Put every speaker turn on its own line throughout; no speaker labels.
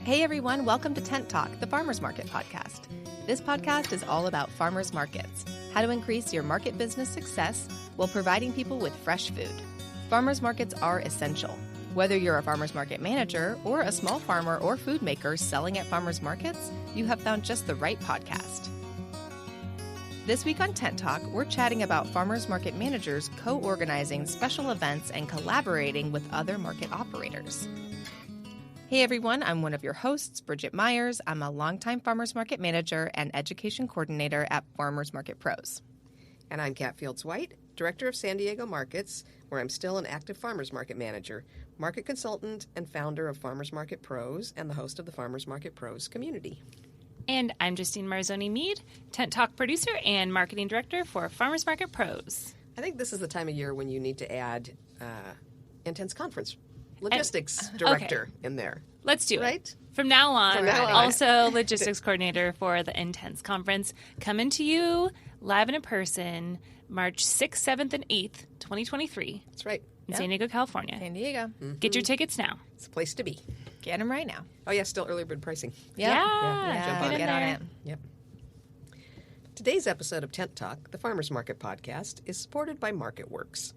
Hey everyone, welcome to Tent Talk, the Farmers Market podcast. This podcast is all about farmers markets, how to increase your market business success while providing people with fresh food. Farmers markets are essential. Whether you're a farmers market manager or a small farmer or food maker selling at farmers markets, you have found just the right podcast. This week on Tent Talk, we're chatting about farmers market managers co-organizing special events and collaborating with other market operators. Hey everyone, I'm one of your hosts, Bridget Myers. I'm a longtime farmers market manager and education coordinator at Farmers Market Pros.
And I'm Kat Fields-White, Director of San Diego Markets, where I'm still an active farmers market manager, market consultant, and founder of Farmers Market Pros and the host of the Farmers Market Pros community.
And I'm Justine Marzoni-Mead, Tent Talk producer and marketing director for Farmers Market Pros.
I think this is the time of year when you need to add intense conference logistics director in there.
Let's do
right?
it. From now on,
on.
also logistics coordinator for the Intense Conference, coming to you live and in person, March 6th, 7th, and 8th, 2023.
That's right.
In San Diego, California.
San Diego.
Mm-hmm.
Get your tickets now.
It's a place to be.
Get them right now.
Oh, yeah, still early bird pricing.
Yep.
Yeah,
jump
get on it.
Yep. Today's episode of Tent Talk, the Farmers Market podcast, is supported by MarketWurks.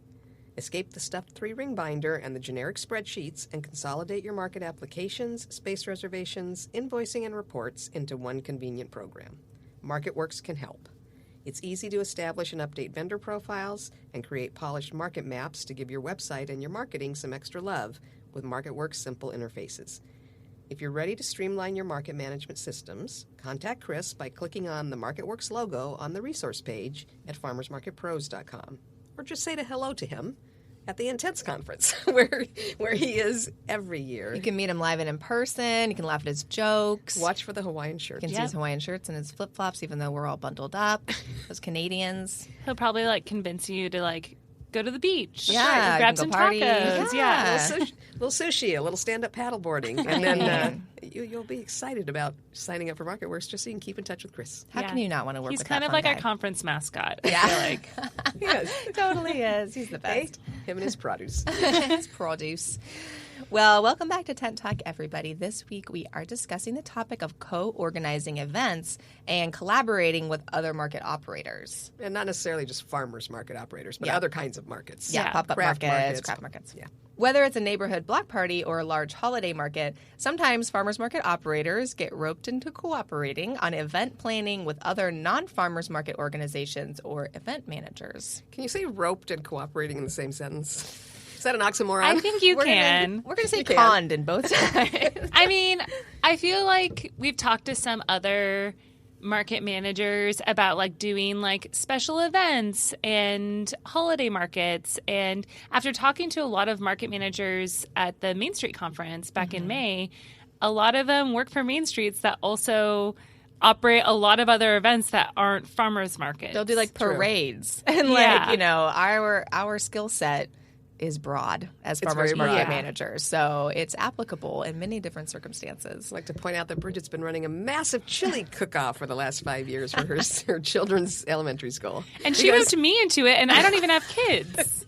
Escape the stuffed three-ring binder and the generic spreadsheets and consolidate your market applications, space reservations, invoicing, and reports into one convenient program. MarketWurks can help. It's easy to establish and update vendor profiles and create polished market maps to give your website and your marketing some extra love with MarketWurks' simple interfaces. If you're ready to streamline your market management systems, contact Chris by clicking on the MarketWurks logo on the resource page at farmersmarketpros.com. Or just say hello to him at the Intense Conference, where he is every year.
You can meet him live and in person. You can laugh at his jokes.
Watch for the Hawaiian shirt.
You can see his Hawaiian shirts and his flip-flops, even though we're all bundled up. Those Canadians.
He'll probably convince you to go to the beach.
Yeah,
grab some
party.
tacos.
Yeah.
A little sushi, a little stand-up paddleboarding, and then you'll be excited about signing up for MarketWurks just so you can keep in touch with Chris.
How can you not want to work
He's
with
kind
that
of
fun
like
guy?
our conference mascot.
Yeah.
I feel like.
Yes.
Totally is. He's the best.
Him and his produce.
His produce. Well, welcome back to Tent Talk, everybody. This week we are discussing the topic of co-organizing events and collaborating with other market operators.
And not necessarily just farmers market operators, but other kinds of markets.
Yeah, pop-up
Craft
markets, craft markets.
Yeah.
Whether it's a neighborhood block party or a large holiday market, sometimes farmers market operators get roped into cooperating on event planning with other non-farmers market organizations or event managers.
Can you say roped and cooperating in the same sentence? Is that an oxymoron?
I think you can.
We're going to say conned in both times.
I mean, I feel like we've talked to some other market managers about doing special events and holiday markets. And after talking to a lot of market managers at the Main Street conference back in May, a lot of them work for Main Streets that also operate a lot of other events that aren't farmers markets.
They'll do parades. And our skill set is broad as farmers market managers. So it's applicable in many different circumstances.
I'd like to point out that Bridget's been running a massive chili cook-off for the last 5 years for her children's elementary school.
And she moved me into it, and I don't even have kids.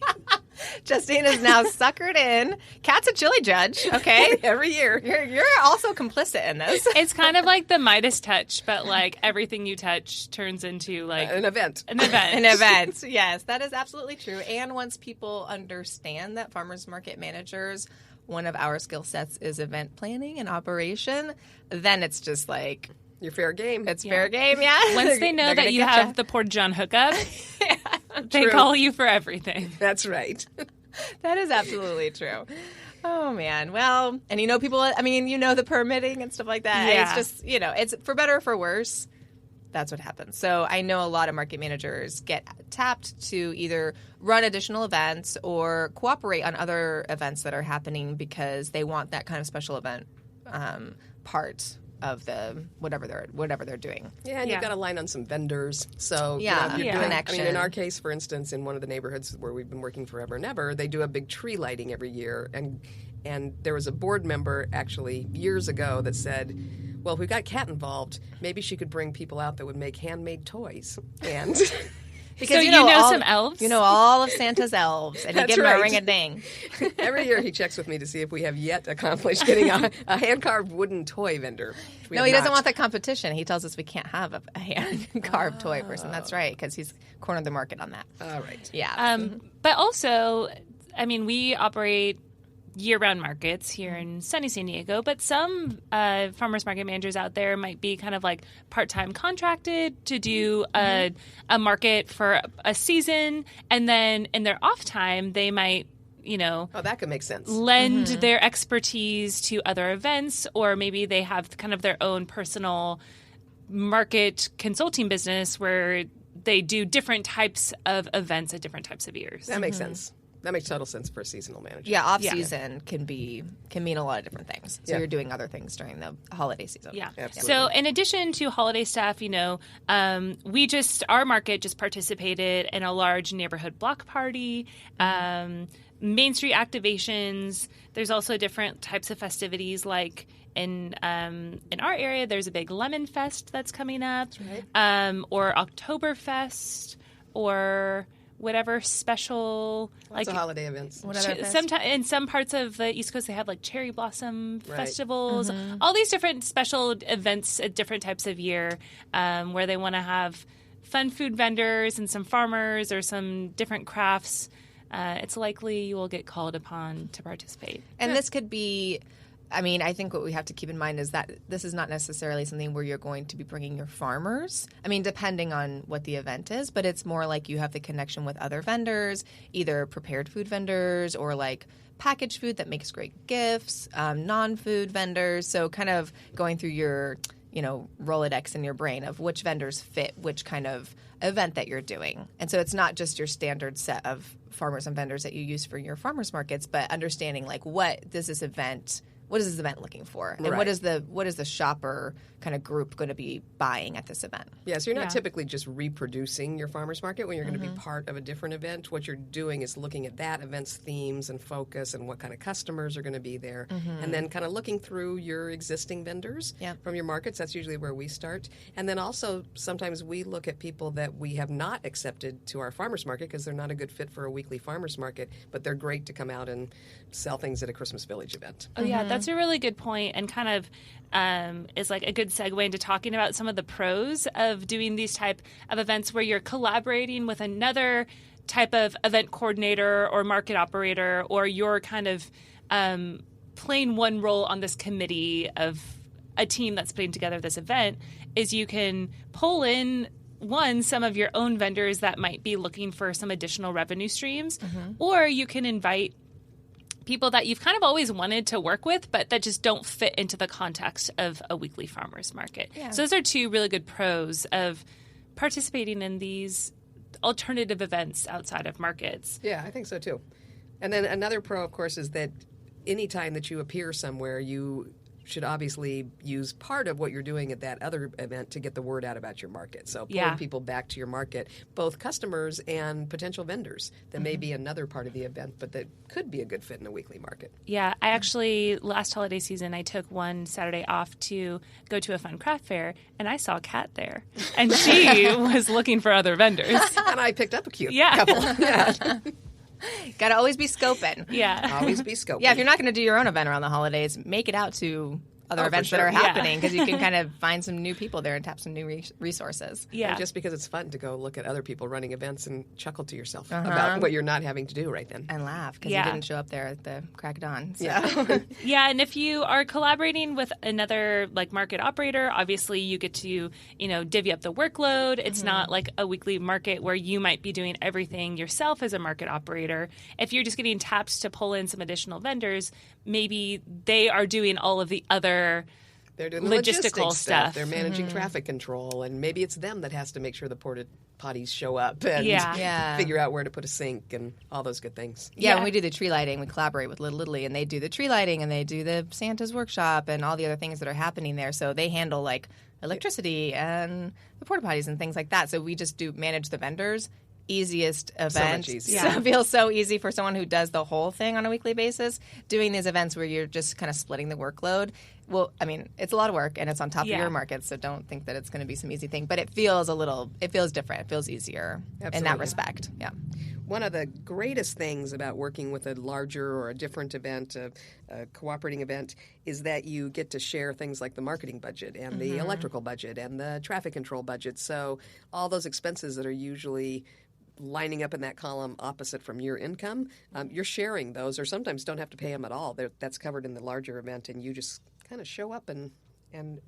Justine is now suckered in. Kat's a chili judge, okay?
Every year.
You're also complicit in this.
It's kind of like the Midas touch, but everything you touch turns into
an event.
An event.
An event. Yes, that is absolutely true. And once people understand that farmers market managers, one of our skill sets is event planning and operation, then it's just
your fair game.
It's fair game, yeah.
Once they know that you have the Port John hookup, they call you for everything.
That's right.
That is absolutely true. Oh, man. Well, and people, the permitting and stuff like that.
Yeah.
It's just, it's for better or for worse. That's what happens. So I know a lot of market managers get tapped to either run additional events or cooperate on other events that are happening because they want that kind of special event part of the whatever they're doing.
Yeah, and you've got to line on some vendors. So
you're
doing
connection.
in our case, for instance, in one of the neighborhoods where we've been working forever and ever, they do a big tree lighting every year. And there was a board member actually years ago that said, well, if we got Kat involved, maybe she could bring people out that would make handmade toys. And
Because
so you know
all,
some elves?
You know all of Santa's elves, and you
That's
give them
right.
a ring-a-ding.
Every year he checks with me to see if we have yet accomplished getting a hand-carved wooden toy vendor.
No, he doesn't want the competition. He tells us we can't have a hand-carved toy person. That's right, because he's cornered the market on that.
All right.
Yeah.
But also, I mean, we operate year-round markets here in sunny San Diego, but some farmers market managers out there might be kind of like part-time contracted to do a market for a season, and then in their off time they might,
Oh, that could make sense.
lend their expertise to other events, or maybe they have kind of their own personal market consulting business where they do different types of events at different types of years.
That makes sense. That makes total sense for a seasonal manager.
Yeah, off-season can mean a lot of different things. So you're doing other things during the holiday season.
Yeah.
Absolutely.
So in addition to holiday stuff, our market just participated in a large neighborhood block party, Main Street activations. There's also different types of festivities, like in our area, there's a big Lemon Fest that's coming up, or Oktoberfest, or whatever special
Lots of holiday events.
Sometimes in some parts of the East Coast, they have like cherry blossom festivals, all these different special events at different types of year, where they want to have fun food vendors and some farmers or some different crafts. It's likely you will get called upon to participate.
And this could be, I think what we have to keep in mind is that this is not necessarily something where you're going to be bringing your farmers. Depending on what the event is, but it's more like you have the connection with other vendors, either prepared food vendors or like packaged food that makes great gifts, non-food vendors. So kind of going through your, Rolodex in your brain of which vendors fit which kind of event that you're doing. And so it's not just your standard set of farmers and vendors that you use for your farmers markets, but understanding like what is this event looking for, and what is the shopper kind of group going to be buying at this event?
Yeah, so you're not typically just reproducing your farmers market when you're going to be part of a different event. What you're doing is looking at that event's themes and focus and what kind of customers are going to be there, and then kind of looking through your existing vendors from your markets. That's usually where we start. And then also sometimes we look at people that we have not accepted to our farmers market because they're not a good fit for a weekly farmers market, but they're great to come out and sell things at a Christmas Village event.
Oh, yeah, that's a really good point, and kind of is like a good segue into talking about some of the pros of doing these type of events where you're collaborating with another type of event coordinator or market operator, or you're kind of playing one role on this committee of a team that's putting together this event, is you can pull in some of your own vendors that might be looking for some additional revenue streams, or you can invite people that you've kind of always wanted to work with, but that just don't fit into the context of a weekly farmers market. Yeah. So those are two really good pros of participating in these alternative events outside of markets.
Yeah, I think so too. And then another pro, of course, is that anytime that you appear somewhere, you should obviously use part of what you're doing at that other event to get the word out about your market. So pulling people back to your market, both customers and potential vendors that may be another part of the event, but that could be a good fit in a weekly market.
Yeah, I actually, last holiday season, I took one Saturday off to go to a fun craft fair, and I saw Kat there. And she was looking for other vendors.
And I picked up a cute couple. Yeah.
Got to always be scoping.
Yeah.
Always be scoping.
Yeah, if you're not going to do your own event around the holidays, make it out to other events that are happening, because you can kind of find some new people there and tap some new resources.
Yeah.
And just because it's fun to go look at other people running events and chuckle to yourself about what you're not having to do right then.
And laugh, because you didn't show up there at the crack of dawn. So.
Yeah.
Yeah, and if you are collaborating with another like market operator, obviously you get to, divvy up the workload. It's not like a weekly market where you might be doing everything yourself as a market operator. If you're just getting tapped to pull in some additional vendors, maybe they are doing all of the other
They're doing the
logistical stuff.
They're managing traffic control, and maybe it's them that has to make sure the porta potties show up and figure out where to put a sink and all those good things.
Yeah, when we do the tree lighting, we collaborate with Little Italy, and they do the tree lighting, and they do the Santa's workshop and all the other things that are happening there. So they handle like electricity and the porta potties and things like that. So we just manage the vendors. Easiest event.
So much easier.
So it feels so easy for someone who does the whole thing on a weekly basis. Doing these events where you're just kind of splitting the workload, well, I mean, it's a lot of work and it's on top of your market, so don't think that it's going to be some easy thing. But it feels different. It feels easier in that respect. Yeah.
One of the greatest things about working with a larger or a different event, a cooperating event, is that you get to share things like the marketing budget and the electrical budget and the traffic control budget. So all those expenses that are usually lining up in that column opposite from your income, you're sharing those, or sometimes don't have to pay them at all. That's covered in the larger event, and you just kind of show up and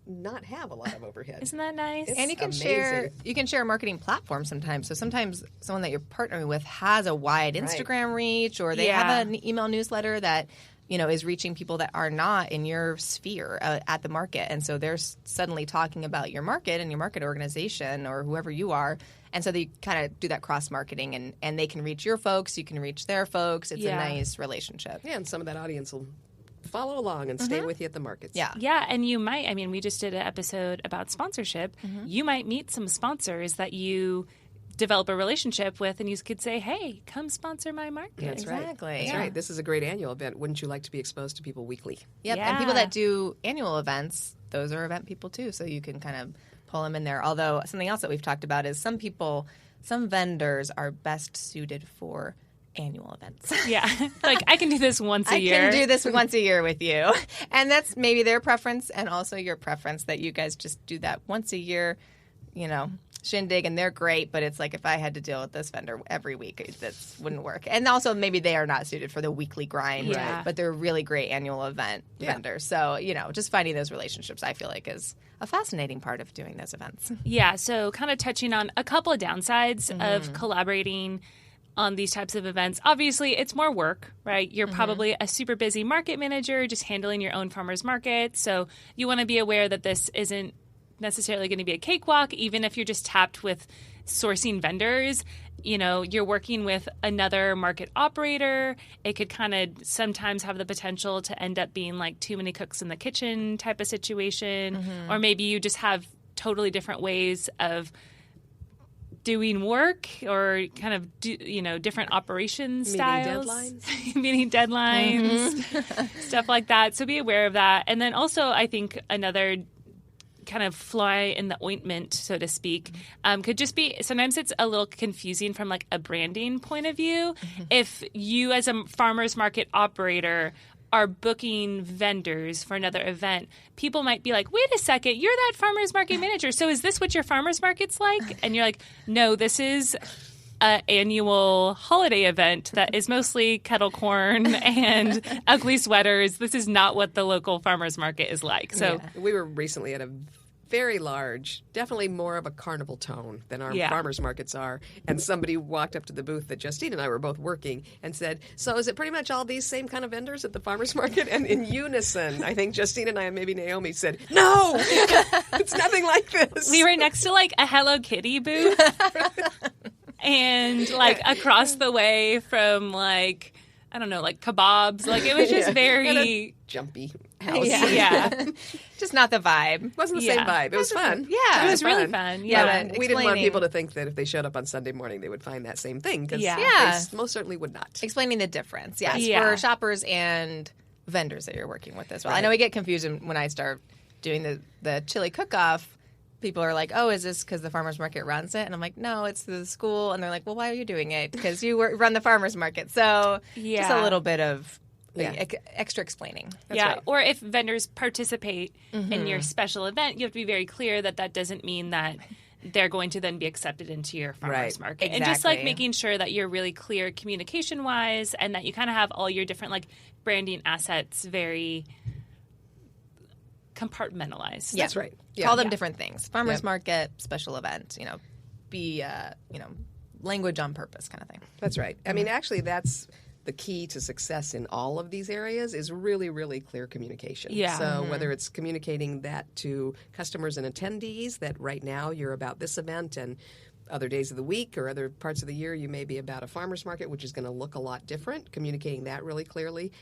not have a lot of overhead.
Isn't that nice?
And you can share a marketing platform sometimes. So sometimes someone that you're partnering with has a wide Instagram reach, or they have an email newsletter that is reaching people that are not in your sphere at the market. And so they're suddenly talking about your market and your market organization or whoever you are. And so they kind of do that cross-marketing, and they can reach your folks, you can reach their folks. It's a nice relationship.
Yeah, and some of that audience will follow along and stay with you at the markets.
Yeah, and you might, we just did an episode about sponsorship. You might meet some sponsors that you develop a relationship with, and you could say, hey, come sponsor my market.
That's
exactly.
Right. That's right. This is a great annual event. Wouldn't you like to be exposed to people weekly?
Yep, and people that do annual events, those are event people too, so you can kind of pull them in there. Although something else that we've talked about is some vendors are best suited for annual events.
Yeah. Like, I can do this once a year.
I can do this once a year with you. And that's maybe their preference and also your preference, that you guys just do that once a year, shindig, and they're great. But it's like, if I had to deal with this vendor every week, that wouldn't work. And also maybe they are not suited for the weekly grind, but they're really great annual event vendors. So, just finding those relationships, I feel like, is a fascinating part of doing those events.
Yeah. So kind of touching on a couple of downsides of collaborating on these types of events. Obviously, it's more work, right? You're probably a super busy market manager just handling your own farmers market. So you want to be aware that this isn't necessarily going to be a cakewalk, even if you're just tapped with sourcing vendors. You're working with another market operator. It could kind of sometimes have the potential to end up being like too many cooks in the kitchen type of situation. Or maybe you just have totally different ways of doing work, or kind of different operation styles, meeting deadlines, stuff like that. So be aware of that. And then also, I think another kind of fly in the ointment, so to speak, could just be, sometimes it's a little confusing from like a branding point of view. If you as a farmers market operator are booking vendors for another event, people might be like, wait a second, you're that farmers market manager, so is this what your farmers market's like? And you're like, no, this is an annual holiday event that is mostly kettle corn and ugly sweaters. This is not what the local farmers market is like. So
we were recently at a very large, definitely more of a carnival tone than our farmers markets are. And somebody walked up to the booth that Justine and I were both working and said, so is it pretty much all these same kind of vendors at the farmers market? And in unison, I think Justine and I and maybe Naomi said, no, it's nothing like this.
We were next to like a Hello Kitty booth and like across the way from like, I don't know, like kebabs. Like, it was just very
jumpy house.
Yeah.
Just not the vibe.
It wasn't the same vibe. It was fun.
Yeah.
It was really fun. Yeah.
But we didn't want people to think that if they showed up on Sunday morning, they would find that same thing. Because they most certainly would not.
Explaining the difference. Yes. For shoppers and vendors that you're working with as well. I know we get confused when I start doing the chili cook-off. People are like, oh, is this because the farmer's market runs it? And I'm like, no, it's the school. And they're like, well, why are you doing it? Because you run the farmer's market. So just a little bit of extra explaining.
That's right.
Or if vendors participate in your special event, you have to be very clear that that doesn't mean that they're going to then be accepted into your farmer's market.
Exactly.
And just like making sure that you're really clear communication-wise and that you kind of have all your different like branding assets very compartmentalized.
That's right.
Call them different things. Farmers market, special event, be, language on purpose kind of thing.
That's right. I mean, actually, that's the key to success in all of these areas is really, really clear communication.
Yeah.
So whether it's communicating that to customers and attendees that right now you're about this event and other days of the week or other parts of the year you may be about a farmer's market, which is going to look a lot different, communicating that really clearly.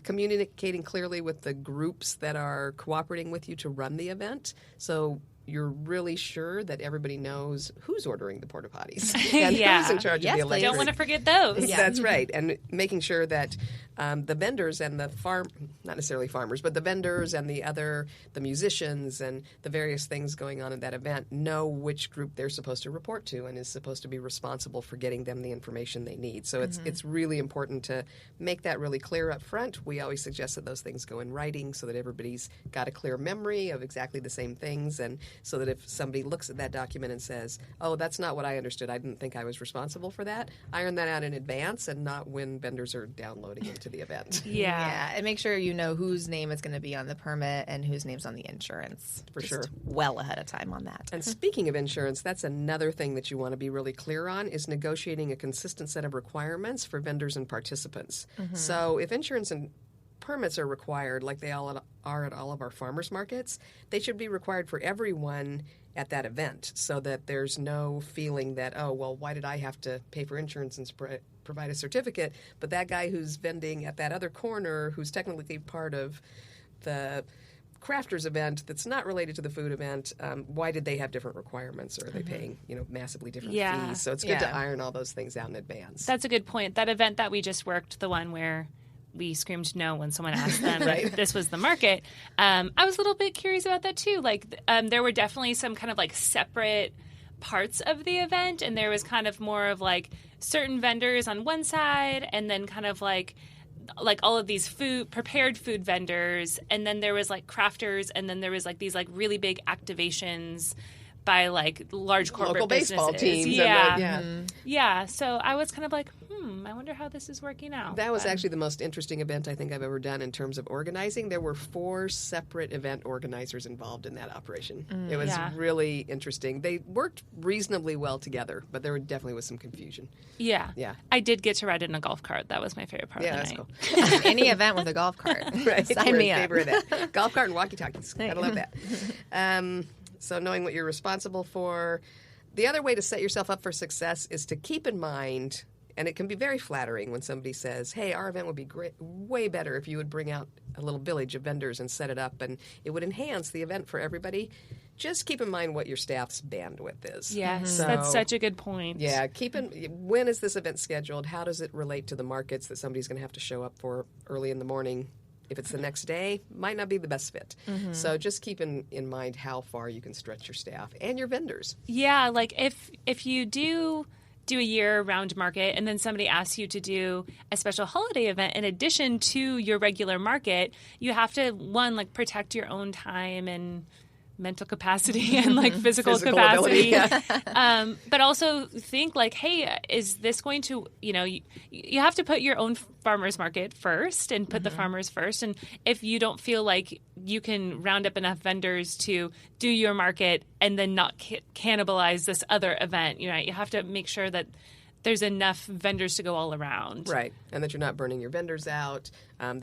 Communicating clearly with the groups that are cooperating with you to run the event. So you're really sure that everybody knows who's ordering the porta potties and who's in charge of the electric.
Don't want to forget those.
That's right. And making sure that the vendors and the not necessarily farmers, but the vendors and the musicians and the various things going on at that event know which group they're supposed to report to and is supposed to be responsible for getting them the information they need. So it's really important to make that really clear up front. We always suggest that those things go in writing so that everybody's got a clear memory of exactly the same things, and so that if somebody looks at that document and says, oh, that's not what I understood, I didn't think I was responsible for that, iron that out in advance and not when vendors are downloading into the event.
Yeah, and make sure you know whose name is going to be on the permit and whose name's on the insurance.
For sure.
Well ahead of time on that.
And speaking of insurance, that's another thing that you want to be really clear on is negotiating a consistent set of requirements for vendors and participants. So if insurance and permits are required, like they all are at all of our farmers markets, they should be required for everyone at that event so that there's no feeling that, oh, well, why did I have to pay for insurance and provide a certificate, but that guy who's vending at that other corner who's technically part of the crafters event that's not related to the food event, why did they have different requirements, or are they paying massively different fees? So it's good to iron all those things out in advance.
That's a good point. That event that we just worked, the one where we screamed no when someone asked them if this was the market. I was a little bit curious about that too. Like there were definitely some kind of like separate parts of the event, and there was kind of more of like certain vendors on one side, and then kind of like all of these prepared food vendors, and then there was like crafters, and then there was like these like really big activations by like large corporate
local baseball
businesses.
teams.
Yeah. So I was kind of like, I wonder how this is working out.
That was actually the most interesting event I think I've ever done in terms of organizing. There were 4 separate event organizers involved in that operation. It was really interesting. They worked reasonably well together, but there definitely was some confusion.
Yeah. I did get to ride in a golf cart. That was my favorite part of the night.
That's cool.
Any event with a golf cart.
Right.
Sign me up.
Favor of that. Golf cart and walkie-talkies. Gotta love that. So knowing what you're responsible for. The other way to set yourself up for success is to keep in mind, and it can be very flattering when somebody says, hey, our event would be great, way better if you would bring out a little village of vendors and set it up, and it would enhance the event for everybody. Just keep in mind what your staff's bandwidth is.
Yes, that's such a good point.
Yeah, when is this event scheduled? How does it relate to the markets that somebody's going to have to show up for early in the morning? If it's the next day, might not be the best fit. So just keep in mind how far you can stretch your staff and your vendors.
Yeah, like if you do a year-round market and then somebody asks you to do a special holiday event in addition to your regular market, you have to, one, like protect your own time and mental capacity and like physical capacity. But also think like, hey, is this going to, you have to put your own farmers market first and put the farmers first. And if you don't feel like you can round up enough vendors to do your market and then not cannibalize this other event, you have to make sure that there's enough vendors to go all around.
Right. And that you're not burning your vendors out, that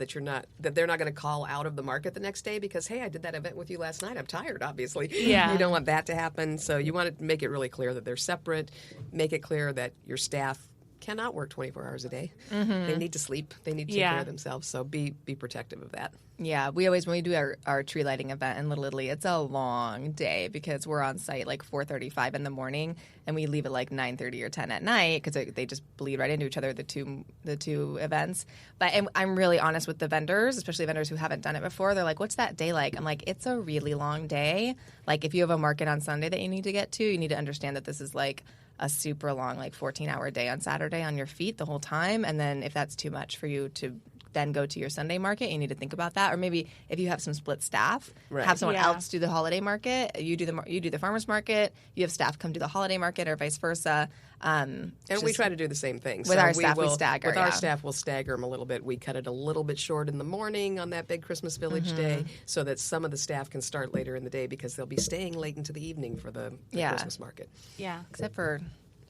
they're not going to call out of the market the next day because, hey, I did that event with you last night. I'm tired, obviously.
Yeah.
You don't want that to happen. So you want to make it really clear that they're separate, make it clear that your staff cannot work 24 hours a day. They need to sleep. They need to take care of themselves. So be protective of that.
Yeah, we always, when we do our tree lighting event in Little Italy, it's a long day because we're on site like 4:35 in the morning and we leave at like 9:30 or 10 at night because they just bleed right into each other, the two events. But I'm really honest with the vendors, especially vendors who haven't done it before. They're like, what's that day like? I'm like, it's a really long day. Like if you have a market on Sunday that you need to get to, you need to understand that this is like a super long, like 14-hour day on Saturday on your feet the whole time. And then if that's too much for you to then go to your Sunday market, you need to think about that. Or maybe if you have some split staff, have someone else do the holiday market. You do the farmers market. You have staff come do the holiday market, or vice versa.
And we try to do the same thing.
With our staff, we stagger.
With our staff, we'll stagger them a little bit. We cut it a little bit short in the morning on that big Christmas Village day so that some of the staff can start later in the day because they'll be staying late into the evening for the Christmas market.
Yeah.
Except for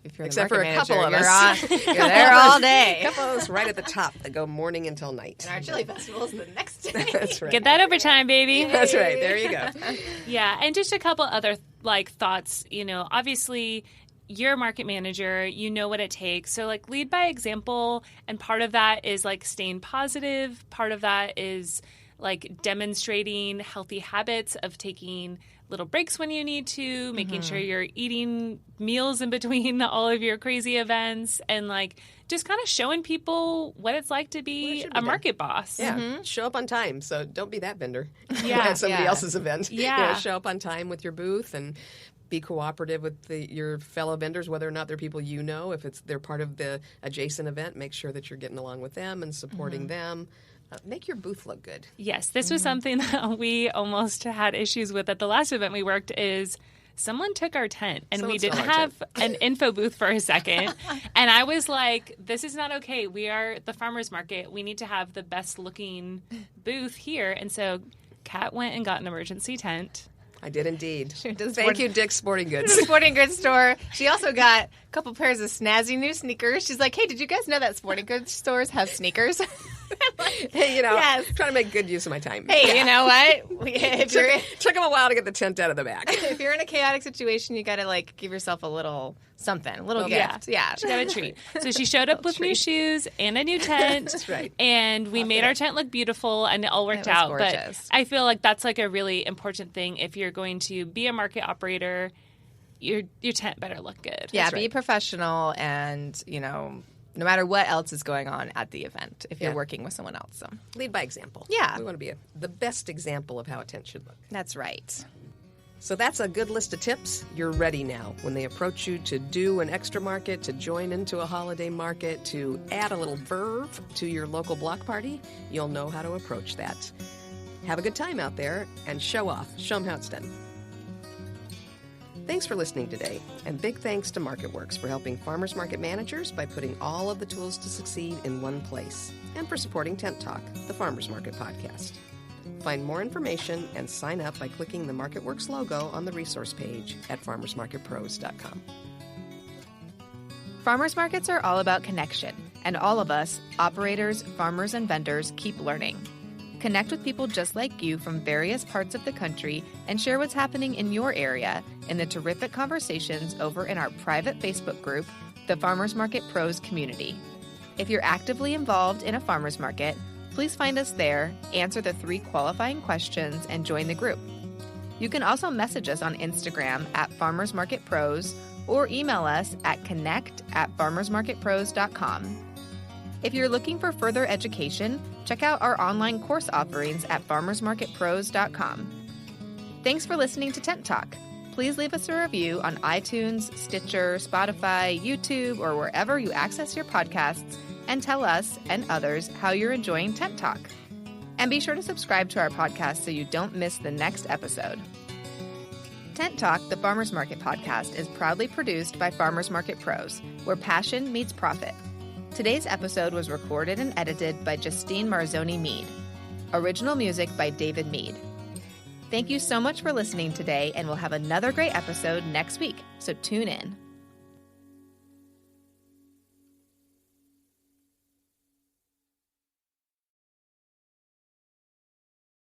if you're
Except
the
for a
market
couple
manager,
of us.
you're there all day.
A couple of us right at the top that go morning until night.
And our chili festival is the next day.
That's right.
Get that overtime, baby.
That's right. There you go.
Yeah, and just a couple other thoughts. Obviously, you're a market manager. You know what it takes. So lead by example, and part of that is staying positive. Part of that is like demonstrating healthy habits of taking little breaks when you need to, making sure you're eating meals in between all of your crazy events, and like just kind of showing people what it's like to be a market boss.
Yeah, show up on time. So don't be that vendor
Yeah.
at somebody else's event.
Yeah.
Show up on time with your booth and be cooperative with your fellow vendors, whether or not they're people you know. If they're part of the adjacent event, make sure that you're getting along with them and supporting them. Make your booth look good.
Yes, this was something that we almost had issues with at the last event we worked is someone took our tent and we didn't have an info booth for a second. And I was like, this is not okay. We are the farmer's market. We need to have the best looking booth here. And so Kat went and got an emergency tent.
I did indeed.
does
Thank you, Dick's Sporting Goods.
Sporting goods store. She also got a couple pairs of snazzy new sneakers. She's like, hey, did you guys know that sporting goods stores have sneakers?
Hey,
Yes.
trying to make good use of my time.
Hey, you know what?
Took them a while to get the tent out of the back.
If you're in a chaotic situation, you got to like give yourself a little something, a little gift. Yeah.
She got a treat. So she showed up with new shoes and a new tent.
That's right.
And we made our tent look beautiful and it all worked out.
gorgeous.
But I feel like that's like a really important thing if you're going to be a market operator. Your tent better look good.
Yeah,
That's
be
right.
professional and, no matter what else is going on at the event if you're working with someone else. So
Lead by example.
Yeah.
We want to be the best example of how a tent should look.
that's right.
So that's a good list of tips. You're ready now. When they approach you to do an extra market, to join into a holiday market, to add a little verve to your local block party, you'll know how to approach that. Have a good time out there and show off. Show them how it's done. Thanks for listening today, and big thanks to MarketWurks for helping farmers market managers by putting all of the tools to succeed in one place, and for supporting Tent Talk, the Farmers Market podcast. Find more information and sign up by clicking the MarketWurks logo on the resource page at farmersmarketpros.com.
Farmers markets are all about connection, and all of us, operators, farmers, and vendors, keep learning. Connect with people just like you from various parts of the country and share what's happening in your area in the terrific conversations over in our private Facebook group, the Farmers Market Pros Community. If you're actively involved in a farmers market, please find us there, answer the 3 qualifying questions, and join the group. You can also message us on Instagram at Farmers Market Pros or email us at connect@farmersmarketpros.com. If you're looking for further education, check out our online course offerings at farmersmarketpros.com. Thanks for listening to Tent Talk. Please leave us a review on iTunes, Stitcher, Spotify, YouTube, or wherever you access your podcasts, and tell us and others how you're enjoying Tent Talk. And be sure to subscribe to our podcast so you don't miss the next episode. Tent Talk, the Farmers Market podcast, is proudly produced by Farmers Market Pros, where passion meets profit. Today's episode was recorded and edited by Justine Marzoni Mead. Original music by David Mead. Thank you so much for listening today, and we'll have another great episode next week, so tune in.